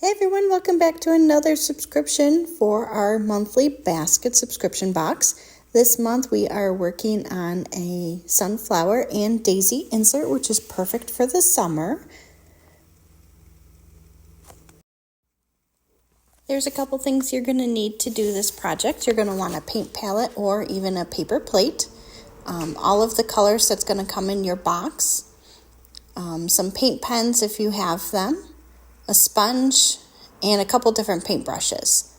Hey everyone, welcome back to another subscription for our monthly basket subscription box. This month we are working on a sunflower and daisy insert, which is perfect for the summer. There's a couple things you're going to need to do this project. You're going to want a paint palette or even a paper plate. All of the colors that's going to come in your box. Some paint pens if you have them. A sponge, and a couple different paintbrushes.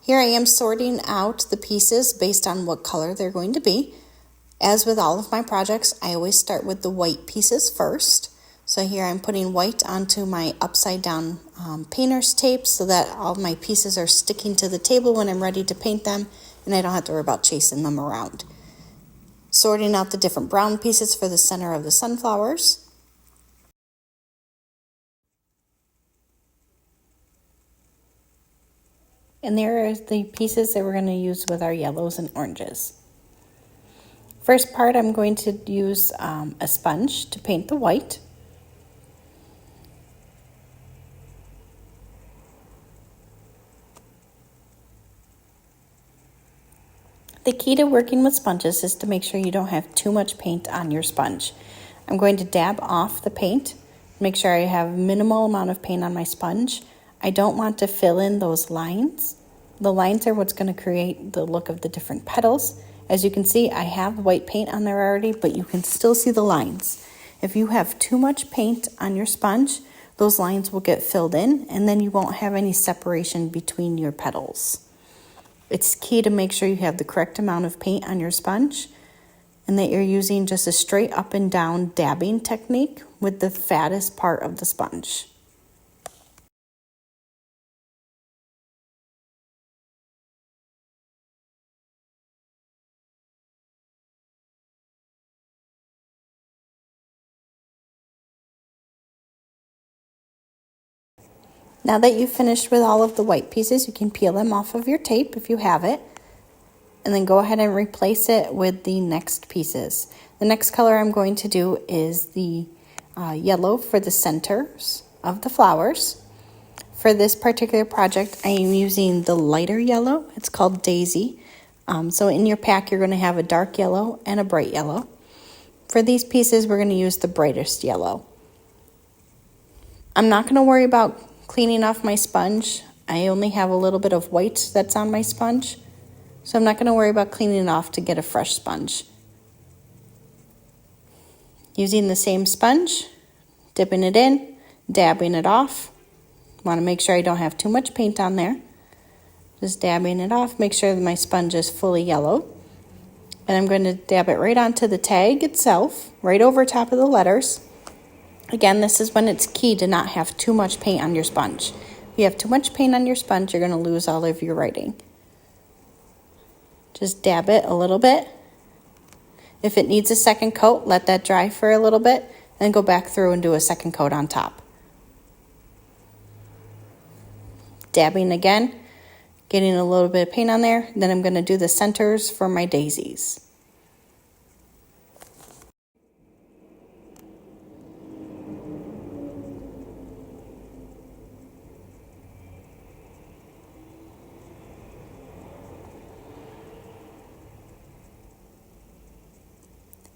Here I am sorting out the pieces based on what color they're going to be. As with all of my projects, I always start with the white pieces first. So here I'm putting white onto my upside down painter's tape so that all my pieces are sticking to the table when I'm ready to paint them and I don't have to worry about chasing them around. Sorting out the different brown pieces for the center of the sunflowers. And there are the pieces that we're going to use with our yellows and oranges. First part, I'm going to use a sponge to paint the white. The key to working with sponges is to make sure you don't have too much paint on your sponge. I'm going to dab off the paint, make sure I have minimal amount of paint on my sponge. I don't want to fill in those lines. The lines are what's going to create the look of the different petals. As you can see, I have white paint on there already, but you can still see the lines. If you have too much paint on your sponge, those lines will get filled in, and then you won't have any separation between your petals. It's key to make sure you have the correct amount of paint on your sponge and that you're using just a straight up and down dabbing technique with the fattest part of the sponge. Now that you've finished with all of the white pieces, you can peel them off of your tape if you have it, and then go ahead and replace it with the next pieces. The next color I'm going to do is the yellow for the centers of the flowers. For this particular project, I am using the lighter yellow. It's called Daisy. So in your pack, you're going to have a dark yellow and a bright yellow. For these pieces, we're going to use the brightest yellow. I'm not going to worry about cleaning off my sponge. I only have a little bit of white that's on my sponge, so I'm not going to worry about cleaning it off to get a fresh sponge. Using the same sponge, dipping it in, dabbing it off. Want to make sure I don't have too much paint on there. Just dabbing it off, make sure that my sponge is fully yellow. And I'm going to dab it right onto the tag itself, right over top of the letters. Again, this is when it's key to not have too much paint on your sponge. If you have too much paint on your sponge, you're going to lose all of your writing. Just dab it a little bit. If it needs a second coat, let that dry for a little bit, and go back through and do a second coat on top. Dabbing again, getting a little bit of paint on there. Then I'm going to do the centers for my daisies.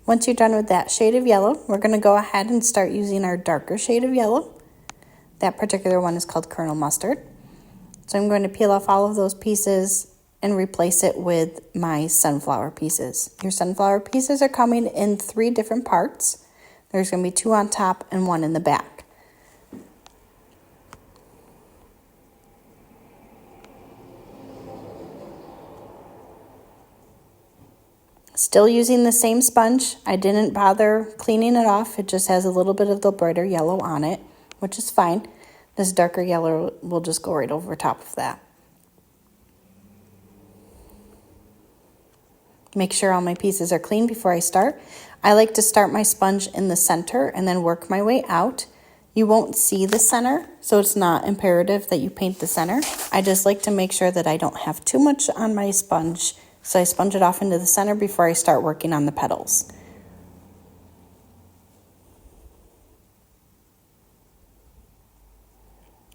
Once you're done with that shade of yellow, we're going to go ahead and start using our darker shade of yellow. That particular one is called Colonel Mustard. So I'm going to peel off all of those pieces and replace it with my sunflower pieces. Your sunflower pieces are coming in 3 different parts. There's going to be 2 on top and 1 in the back. Still using the same sponge. I didn't bother cleaning it off. It just has a little bit of the brighter yellow on it, which is fine. This darker yellow will just go right over top of that. Make sure all my pieces are clean before I start. I like to start my sponge in the center and then work my way out. You won't see the center, so it's not imperative that you paint the center. I just like to make sure that I don't have too much on my sponge, so I sponge it off into the center before I start working on the petals.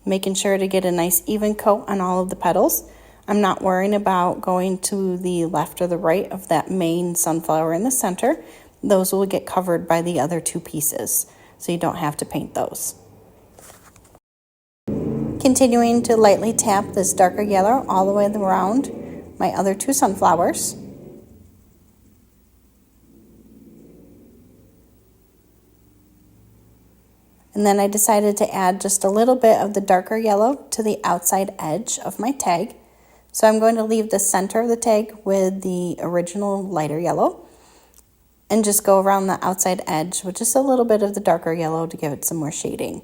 making sure to get a nice even coat on all of the petals. I'm not worrying about going to the left or the right of that main sunflower in the center. Those will get covered by the other two pieces, so you don't have to paint those. Continuing to lightly tap this darker yellow all the way around my other two sunflowers. And then I decided to add just a little bit of the darker yellow to the outside edge of my tag. So I'm going to leave the center of the tag with the original lighter yellow and just go around the outside edge with just a little bit of the darker yellow to give it some more shading.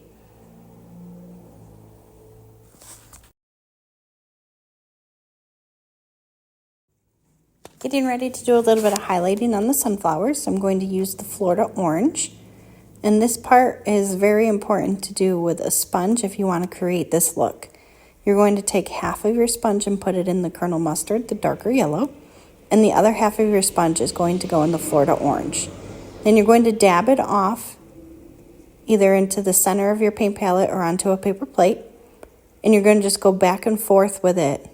Getting ready to do a little bit of highlighting on the sunflowers, so I'm going to use the Florida orange. And this part is very important to do with a sponge if you want to create this look. You're going to take half of your sponge and put it in the kernel mustard, the darker yellow, and the other half of your sponge is going to go in the Florida orange. Then you're going to dab it off either into the center of your paint palette or onto a paper plate, and you're going to just go back and forth with it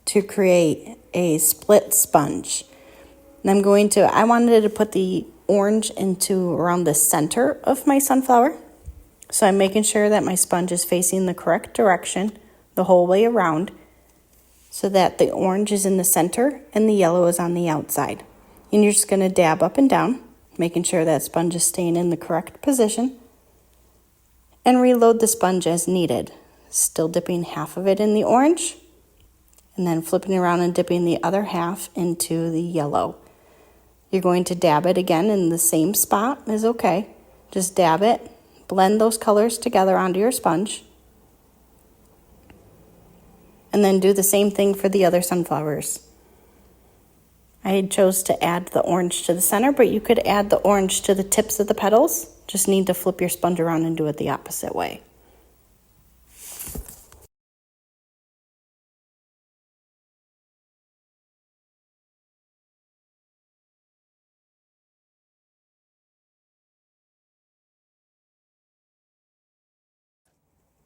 to create a split sponge. And I wanted to put the orange into around the center of my sunflower. So I'm making sure that my sponge is facing the correct direction the whole way around so that the orange is in the center and the yellow is on the outside. And you're just going to dab up and down, making sure that sponge is staying in the correct position, and reload the sponge as needed. Still dipping half of it in the orange and then flipping around and dipping the other half into the yellow. You're going to dab it again in the same spot is okay. Just dab it, blend those colors together onto your sponge, and then do the same thing for the other sunflowers. I chose to add the orange to the center, but you could add the orange to the tips of the petals. Just need to flip your sponge around and do it the opposite way.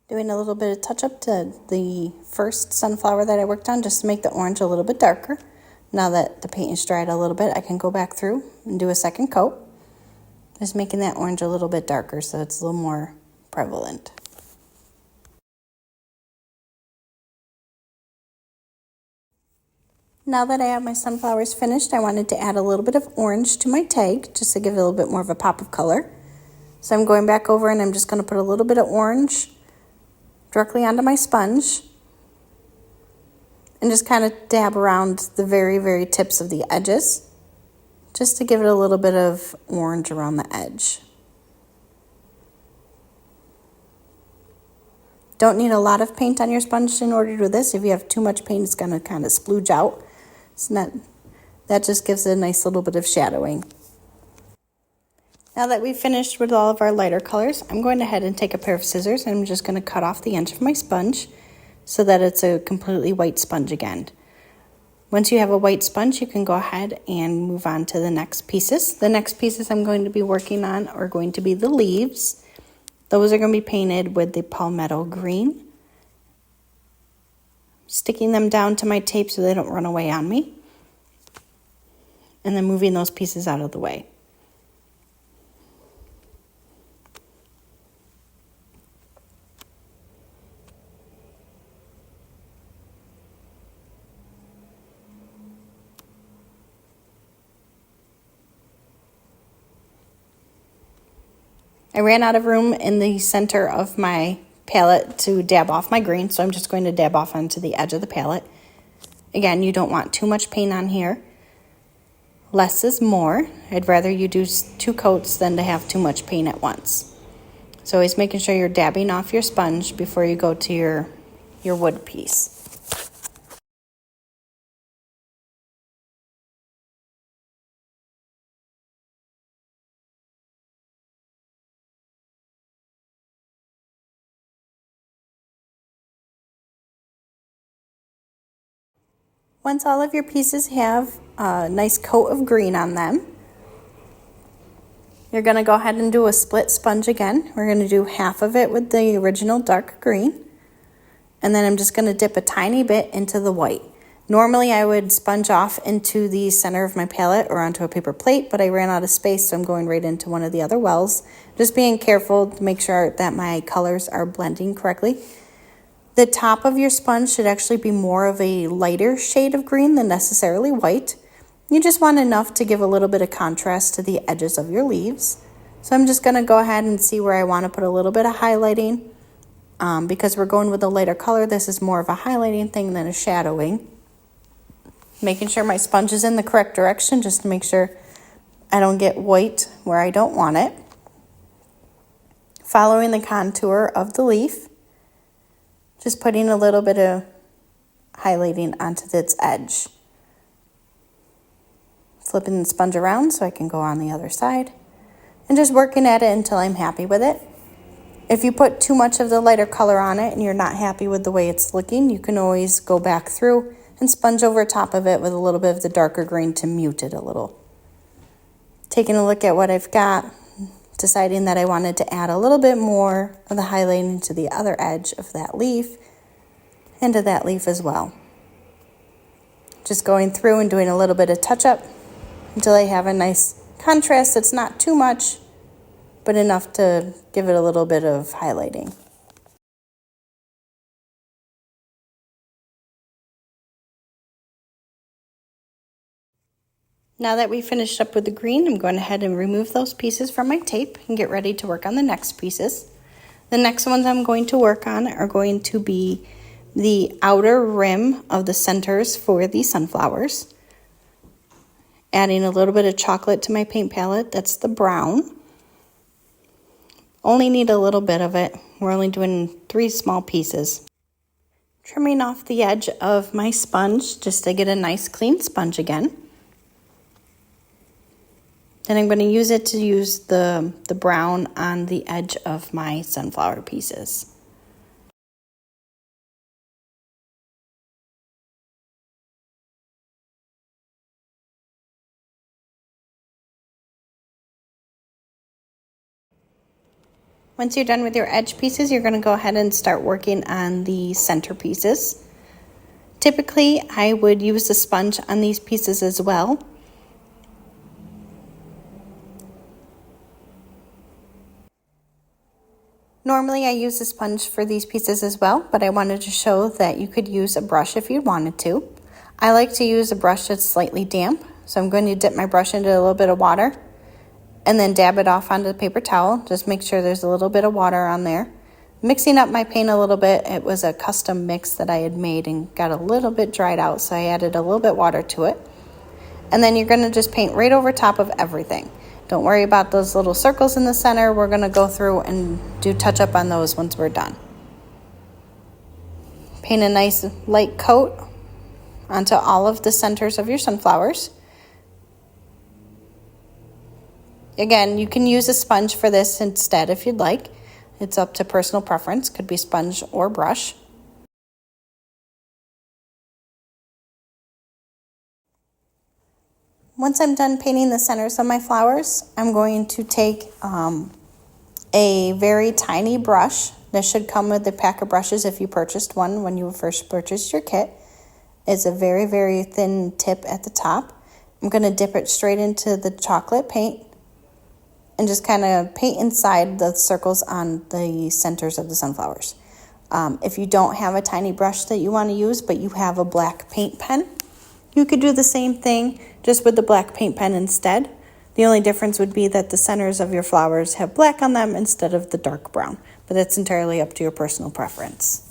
Doing a little bit of touch up to the first sunflower that I worked on just to make the orange a little bit darker. Now that the paint is dried a little bit, I can go back through and do a second coat. Just making that orange a little bit darker so it's a little more prevalent. Now that I have my sunflowers finished, I wanted to add a little bit of orange to my tag just to give it a little bit more of a pop of color. So I'm going back over and I'm just going to put a little bit of orange directly onto my sponge and just kind of dab around the very, very tips of the edges just to give it a little bit of orange around the edge. Don't need a lot of paint on your sponge in order to do this. If you have too much paint, it's going to kind of splooge out. That just gives it a nice little bit of shadowing. Now that we've finished with all of our lighter colors, I'm going ahead and take a pair of scissors and I'm just going to cut off the edge of my sponge so that it's a completely white sponge again. Once you have a white sponge, you can go ahead and move on to the next pieces. The next pieces I'm going to be working on are going to be the leaves. Those are going to be painted with the palmetto green. Sticking them down to my tape so they don't run away on me. And then moving those pieces out of the way. I ran out of room in the center of my palette to dab off my green, so I'm just going to dab off onto the edge of the palette. Again, you don't want too much paint on here. Less is more. I'd rather you do 2 coats than to have too much paint at once. So always making sure you're dabbing off your sponge before you go to your wood piece. Once all of your pieces have a nice coat of green on them, you're going to go ahead and do a split sponge again. We're going to do half of it with the original dark green And then I'm just going to dip a tiny bit into the white. Normally I would sponge off into the center of my palette or onto a paper plate, but I ran out of space, so I'm going right into one of the other wells. Just being careful to make sure that my colors are blending correctly. The top of your sponge should actually be more of a lighter shade of green than necessarily white. You just want enough to give a little bit of contrast to the edges of your leaves. So I'm just going to go ahead and see where I want to put a little bit of highlighting. Because we're going with a lighter color, this is more of a highlighting thing than a shadowing. Making sure my sponge is in the correct direction just to make sure I don't get white where I don't want it. Following the contour of the leaf, just putting a little bit of highlighting onto its edge. Flipping the sponge around so I can go on the other side. And just working at it until I'm happy with it. If you put too much of the lighter color on it and you're not happy with the way it's looking, you can always go back through and sponge over top of it with a little bit of the darker green to mute it a little. Taking a look at what I've got, deciding that I wanted to add a little bit more of the highlighting to the other edge of that leaf and to that leaf as well. Just going through and doing a little bit of touch up until I have a nice contrast that's not too much, but enough to give it a little bit of highlighting. Now that we finished up with the green, I'm going ahead and remove those pieces from my tape and get ready to work on the next pieces. The next ones I'm going to work on are going to be the outer rim of the centers for the sunflowers. Adding a little bit of chocolate to my paint palette, that's the brown. Only need a little bit of it. We're only doing 3 small pieces. Trimming off the edge of my sponge just to get a nice clean sponge again. Then I'm going to use it to use the brown on the edge of my sunflower pieces. Once you're done with your edge pieces, you're going to go ahead and start working on the center pieces. Typically, I would use the sponge on these pieces as well. Normally I use a sponge for these pieces as well, but I wanted to show that you could use a brush if you wanted to. I like to use a brush that's slightly damp, so I'm going to dip my brush into a little bit of water and then dab it off onto the paper towel. Just make sure there's a little bit of water on there. Mixing up my paint a little bit, it was a custom mix that I had made and got a little bit dried out, so I added a little bit water to it. And then you're going to just paint right over top of everything. Don't worry about those little circles in the center. We're going to go through and do touch up on those once we're done. Paint a nice light coat onto all of the centers of your sunflowers. Again, you can use a sponge for this instead if you'd like. It's up to personal preference. Could be sponge or brush. Once I'm done painting the centers of my flowers, I'm going to take a very tiny brush. This should come with the pack of brushes if you purchased one when you first purchased your kit. It's a very, very thin tip at the top. I'm going to dip it straight into the chocolate paint and just kind of paint inside the circles on the centers of the sunflowers. If you don't have a tiny brush that you want to use, but you have a black paint pen, you could do the same thing just with the black paint pen instead. The only difference would be that the centers of your flowers have black on them instead of the dark brown, but that's entirely up to your personal preference.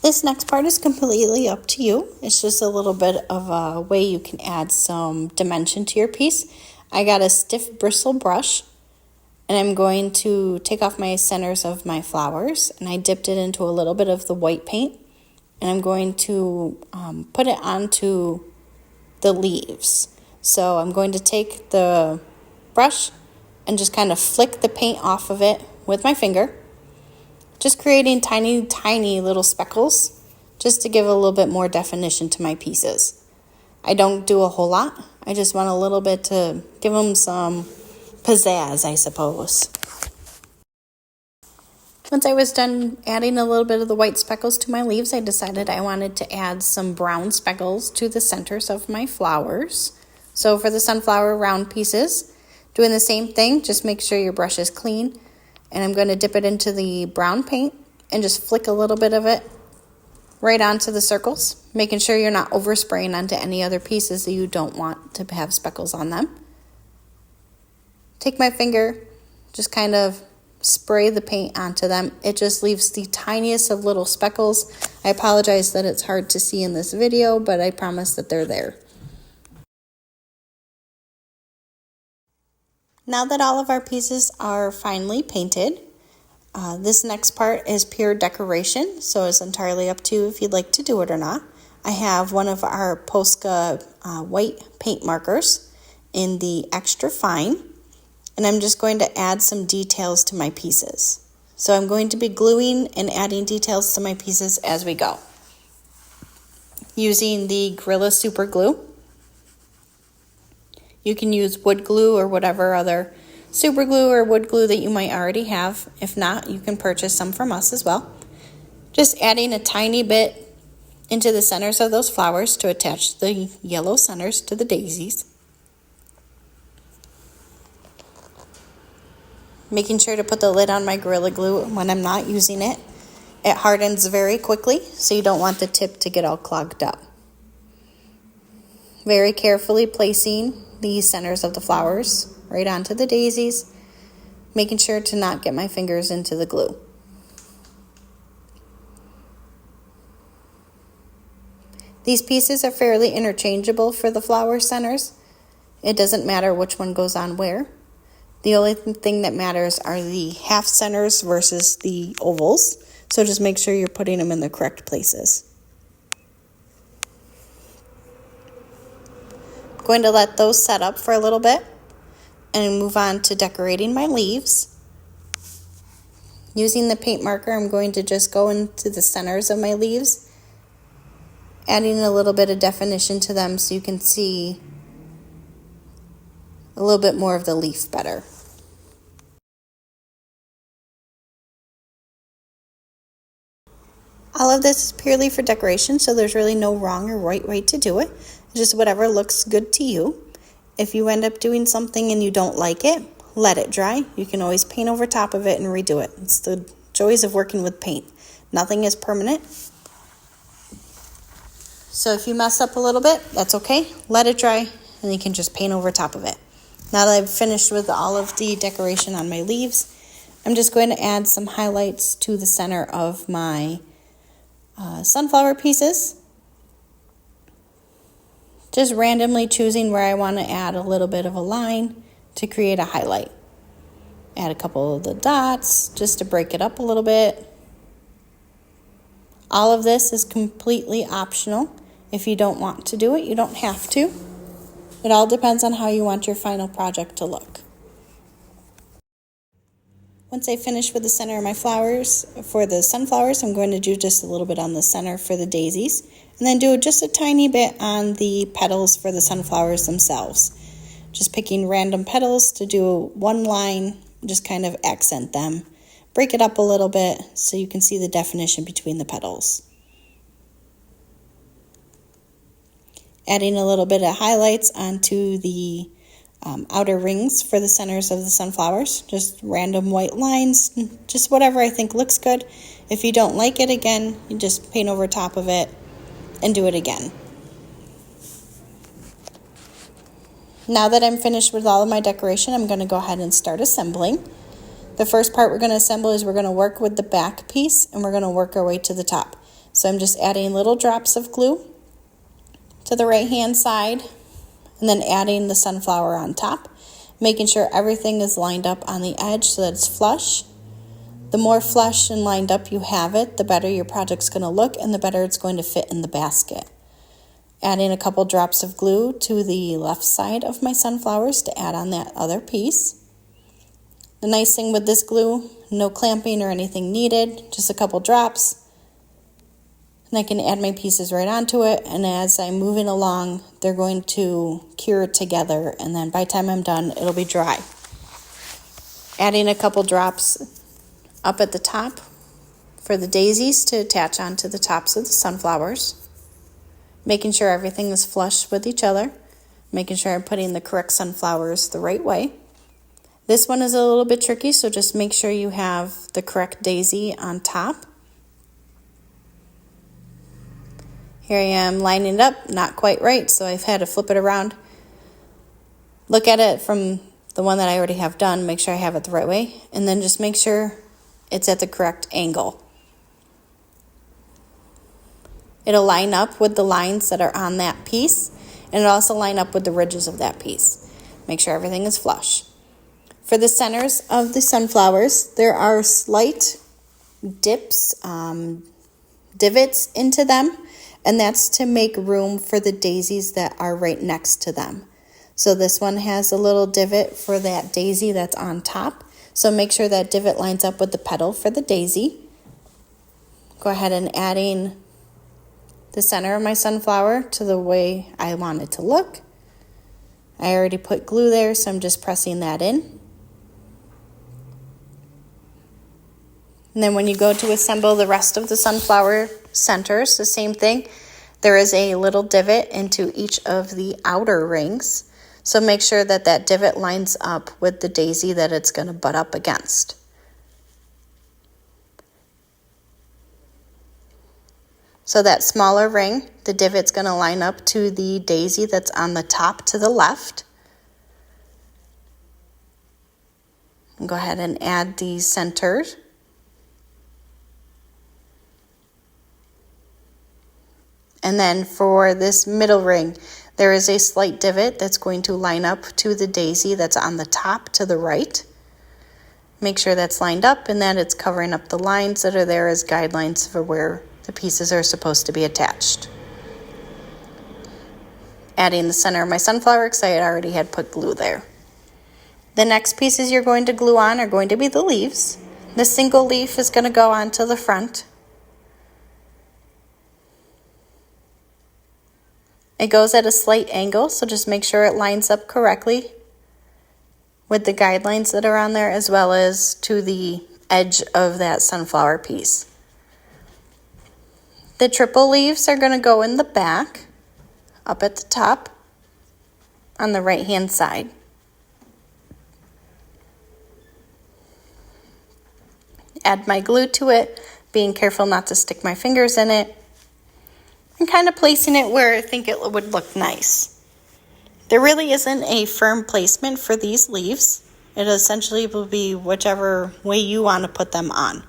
This next part is completely up to you. It's just a little bit of a way you can add some dimension to your piece. I got a stiff bristle brush and I'm going to take off my centers of my flowers and I dipped it into a little bit of the white paint and I'm going to put it onto the leaves. So I'm going to take the brush and just kind of flick the paint off of it with my finger. Just creating tiny, tiny little speckles just to give a little bit more definition to my pieces. I don't do a whole lot. I just want a little bit to give them some pizzazz, I suppose. Once I was done adding a little bit of the white speckles to my leaves, I decided I wanted to add some brown speckles to the centers of my flowers. So for the sunflower round pieces, doing the same thing, just make sure your brush is clean. And I'm going to dip it into the brown paint and just flick a little bit of it right onto the circles, making sure you're not overspraying onto any other pieces that you don't want to have speckles on them. Take my finger, just kind of spray the paint onto them. It just leaves the tiniest of little speckles. I apologize that it's hard to see in this video, but I promise that they're there. Now that all of our pieces are finally painted, this next part is pure decoration, so it's entirely up to you if you'd like to do it or not. I have one of our Posca white paint markers in the extra fine, and I'm just going to add some details to my pieces. So I'm going to be gluing and adding details to my pieces as we go. Using the Gorilla Super Glue. You can use wood glue or whatever other super glue or wood glue that you might already have. If not, you can purchase some from us as well. Just adding a tiny bit into the centers of those flowers to attach the yellow centers to the daisies. Making sure to put the lid on my Gorilla Glue when I'm not using it. It hardens very quickly, so you don't want the tip to get all clogged up. Very carefully placing the centers of the flowers right onto the daisies, making sure to not get my fingers into the glue. These pieces are fairly interchangeable for the flower centers. It doesn't matter which one goes on where. The only thing that matters are the half centers versus the ovals, so just make sure you're putting them in the correct places. I'm going to let those set up for a little bit and move on to decorating my leaves. Using the paint marker, I'm going to just go into the centers of my leaves, adding a little bit of definition to them so you can see a little bit more of the leaf better. All of this is purely for decoration, so there's really no wrong or right way to do it. It's just whatever looks good to you. If you end up doing something and you don't like it, let it dry. You can always paint over top of it and redo it. It's the joys of working with paint. Nothing is permanent. So if you mess up a little bit, that's okay. Let it dry and you can just paint over top of it. Now that I've finished with all of the decoration on my leaves, I'm just going to add some highlights to the center of my sunflower pieces. Just randomly choosing where I want to add a little bit of a line to create a highlight. Add a couple of the dots just to break it up a little bit. All of this is completely optional. If you don't want to do it, you don't have to. It all depends on how you want your final project to look. Once I finish with the center of my flowers, for the sunflowers, I'm going to do just a little bit on the center for the daisies, and then do just a tiny bit on the petals for the sunflowers themselves. Just picking random petals to do one line, just kind of accent them. Break it up a little bit so you can see the definition between the petals. Adding a little bit of highlights onto the outer rings for the centers of the sunflowers. Just random white lines, just whatever I think looks good. If you don't like it, again, you just paint over top of it and do it again. Now that I'm finished with all of my decoration, I'm going to go ahead and start assembling. The first part we're going to assemble is we're going to work with the back piece and we're going to work our way to the top. So I'm just adding little drops of glue to the right hand side and then adding the sunflower on top, making sure everything is lined up on the edge so that it's flush. The more flush and lined up you have it, the better your project's going to look and the better it's going to fit in the basket. Adding a couple drops of glue to the left side of my sunflowers to add on that other piece. The nice thing with this glue, no clamping or anything needed, just a couple drops. And I can add my pieces right onto it, and as I'm moving along, they're going to cure together, and then by the time I'm done, it'll be dry. Adding a couple drops up at the top for the daisies to attach onto the tops of the sunflowers. Making sure everything is flush with each other. Making sure I'm putting the correct sunflowers the right way. This one is a little bit tricky, so just make sure you have the correct daisy on top. Here I am lining it up, not quite right, so I've had to flip it around. Look at it from the one that I already have done, make sure I have it the right way, and then just make sure it's at the correct angle. It'll line up with the lines that are on that piece, and it'll also line up with the ridges of that piece. Make sure everything is flush. For the centers of the sunflowers, there are slight dips, divots into them, and that's to make room for the daisies that are right next to them. So this one has a little divot for that daisy that's on top. So make sure that divot lines up with the petal for the daisy. Go ahead and adding the center of my sunflower to the way I want it to look. I already put glue there, so I'm just pressing that in. And then when you go to assemble the rest of the sunflower centers, the same thing. There is a little divot into each of the outer rings. So make sure that that divot lines up with the daisy that it's going to butt up against. So that smaller ring, the divot's going to line up to the daisy that's on the top to the left. And go ahead and add the centers. And then for this middle ring, there is a slight divot that's going to line up to the daisy that's on the top to the right. Make sure that's lined up and that it's covering up the lines that are there as guidelines for where the pieces are supposed to be attached. Adding the center of my sunflower because I already had put glue there. The next pieces you're going to glue on are going to be the leaves. The single leaf is going to go onto the front. It goes at a slight angle, so just make sure it lines up correctly with the guidelines that are on there as well as to the edge of that sunflower piece. The triple leaves are going to go in the back, up at the top, on the right-hand side. Add my glue to it, being careful not to stick my fingers in it, and kind of placing it where I think it would look nice. There really isn't a firm placement for these leaves. It essentially will be whichever way you want to put them on.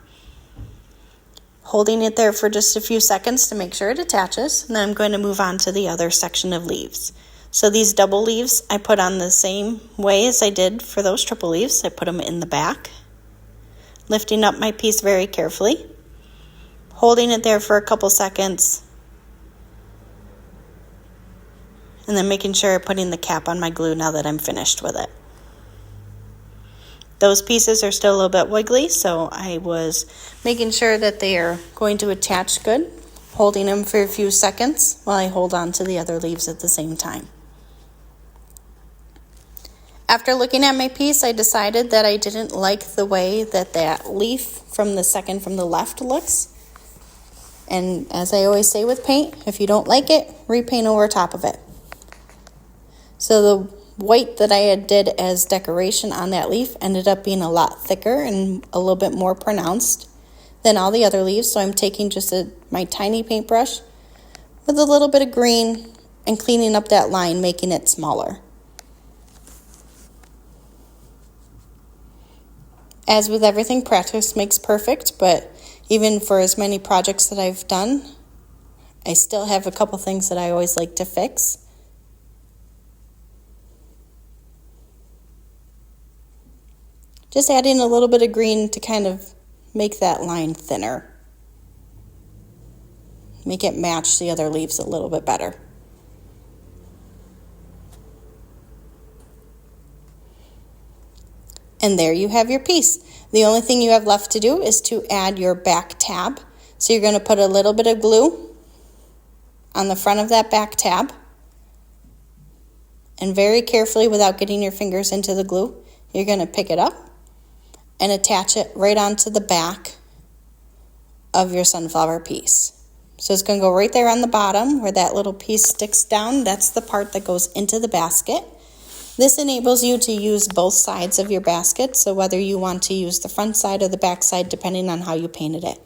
Holding it there for just a few seconds to make sure it attaches, and then I'm going to move on to the other section of leaves. So these double leaves I put on the same way as I did for those triple leaves. I put them in the back, lifting up my piece very carefully, holding it there for a couple seconds, and then making sure I'm putting the cap on my glue now that I'm finished with it. Those pieces are still a little bit wiggly, so I was making sure that they are going to attach good, holding them for a few seconds while I hold on to the other leaves at the same time. After looking at my piece, I decided that I didn't like the way that that leaf from the second from the left looks. And as I always say with paint, if you don't like it, repaint over top of it. So the white that I had did as decoration on that leaf ended up being a lot thicker and a little bit more pronounced than all the other leaves. So I'm taking just my tiny paintbrush with a little bit of green and cleaning up that line, making it smaller. As with everything, practice makes perfect, but even for as many projects that I've done, I still have a couple things that I always like to fix. Just adding a little bit of green to kind of make that line thinner. Make it match the other leaves a little bit better. And there you have your piece. The only thing you have left to do is to add your back tab. So you're going to put a little bit of glue on the front of that back tab. And very carefully, without getting your fingers into the glue, you're going to pick it up and attach it right onto the back of your sunflower piece. So it's going to go right there on the bottom where that little piece sticks down. That's the part that goes into the basket. This enables you to use both sides of your basket, so whether you want to use the front side or the back side, depending on how you painted it.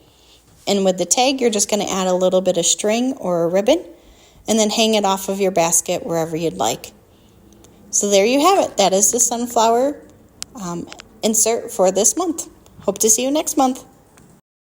And with the tag, you're just going to add a little bit of string or a ribbon and then hang it off of your basket wherever you'd like. So there you have it. That is the sunflower insert for this month. Hope to see you next month.